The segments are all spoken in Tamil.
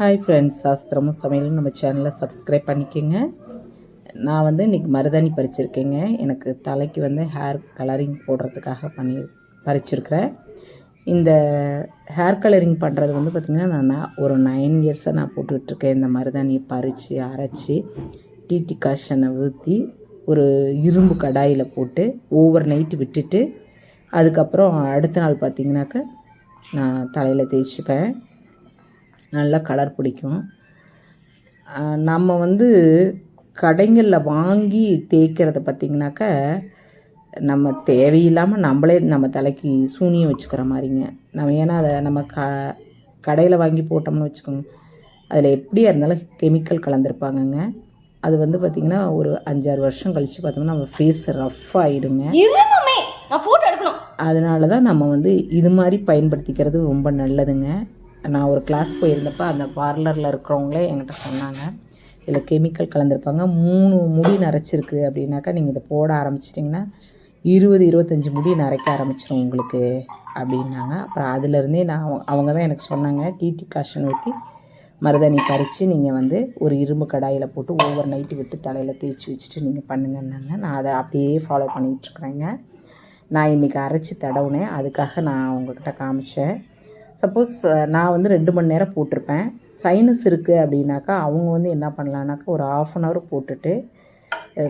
ஹாய் ஃப்ரெண்ட்ஸ், சாஸ்திரமும் சமையலும் நம்ம சேனலை சப்ஸ்கிரைப் பண்ணிக்கோங்க. நான் இன்றைக்கி மருதாணி பறிச்சிருக்கேங்க. எனக்கு தலைக்கு ஹேர் கலரிங் போடுறதுக்காக பறிச்சிருக்கிறேன். இந்த ஹேர் கலரிங் பண்ணுறது பார்த்திங்கன்னா நான் ஒரு 9 இயர்ஸாக நான் போட்டுட்ருக்கேன். இந்த மருதாணியை பறித்து அரைச்சி டீ காஷனை ஊற்றி ஒரு இரும்பு கடாயில் போட்டு ஓவர் நைட்டு விட்டுட்டு அதுக்கப்புறம் அடுத்த நாள் பார்த்திங்கனாக்கா நான் தலையில் தேய்ச்சிப்பேன். நல்லா கலர் பிடிக்கும். நம்ம கடைங்களில் வாங்கி தேய்க்கிறத பார்த்திங்கனாக்கா நம்ம தேவையில்லாமல் நம்மளே நம்ம தலைக்கு சூனியம் வச்சுக்கிற மாதிரிங்க. ஏன்னா அதை நம்ம கடையில் வாங்கி போட்டோம்னு வச்சுக்கோங்க, அதில் எப்படியா இருந்தாலும் கெமிக்கல் கலந்துருப்பாங்கங்க. அது பார்த்திங்கன்னா ஒரு 5-6 வருஷம் கழித்து பார்த்தோம்னா நம்ம ஃபேஸ் ரஃப் ஆகிடுங்க. அதனால தான் நம்ம இது மாதிரி பயன்படுத்திக்கிறது ரொம்ப நல்லதுங்க. நான் ஒரு கிளாஸ் போயிருந்தப்போ அந்த பார்லரில் இருக்கிறவங்களே என்கிட்ட சொன்னாங்க, இதில் கெமிக்கல் கலந்துருப்பாங்க, 3 முடி நரைச்சிருக்கு அப்படின்னாக்கா நீங்கள் இதை போட ஆரம்பிச்சிட்டிங்கன்னா 20-25 முடி நரைக்க ஆரம்பிச்சிடும் உங்களுக்கு அப்படின்னாங்க. அப்புறம் அதிலேருந்தே அவங்க தான் எனக்கு சொன்னாங்க, டீ காஷன் ஊற்றி மருதாணி பறித்து நீங்கள் ஒரு இரும்பு கடாயில் போட்டு ஓவர் நைட்டு விட்டு தலையில் தேய்ச்சி வச்சுட்டு நீங்கள் பண்ணுங்கன்னாங்க. நான் அதை அப்படியே ஃபாலோ பண்ணிகிட்ருக்குறேங்க. நான் இன்றைக்கி அரைச்சி தடவுனேன், அதுக்காக நான் உங்கள்கிட்ட காமிச்சேன். சப்போஸ் நான் 2 மணி நேரம் போட்டிருப்பேன். சைனஸ் இருக்குது அப்படின்னாக்கா அவங்க என்ன பண்ணலான்னாக்கா ஒரு 1/2 hour போட்டுட்டு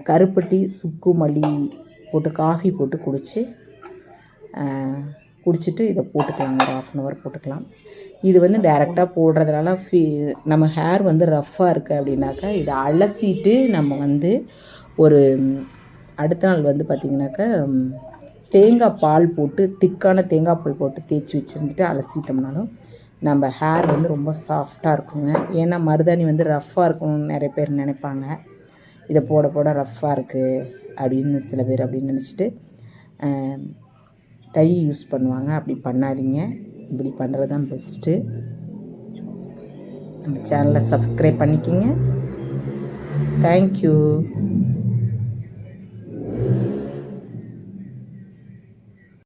கருப்பட்டி சுக்கு மல்லி போட்டு காஃபி போட்டு குடிச்சிட்டு இதை போட்டுக்கலாங்க. ஒரு 1/2 hour போட்டுக்கலாம். இது டைரெக்டாக போடுறதுனால நம்ம ஹேர் ரஃப்பாக இருக்குது அப்படின்னாக்கா இதை அலசிட்டு நம்ம ஒரு அடுத்த நாள் பார்த்திங்கனாக்கா தேங்காய் பால் போட்டு திக்கான தேங்காய் பால் போட்டு தேய்ச்சி வச்சுருந்துட்டு அலசிட்டோம்னாலும் நம்ம ஹேர் ரொம்ப சாஃப்டாக இருக்குங்க. ஏன்னா மருதாணி ரஃப்பாக இருக்கணும்னு நிறைய பேர் நினைப்பாங்க. இதை போட போட ரஃப்பாக இருக்குது அப்படின்னு சில பேர் அப்படின்னு நினச்சிட்டு டை யூஸ் பண்ணுவாங்க. அப்படி பண்ணாதீங்க, இப்படி பண்ணுறது தான் பெஸ்ட்டு. நம்ம சேனலை சப்ஸ்கிரைப் பண்ணிக்கோங்க. தேங்க்யூ.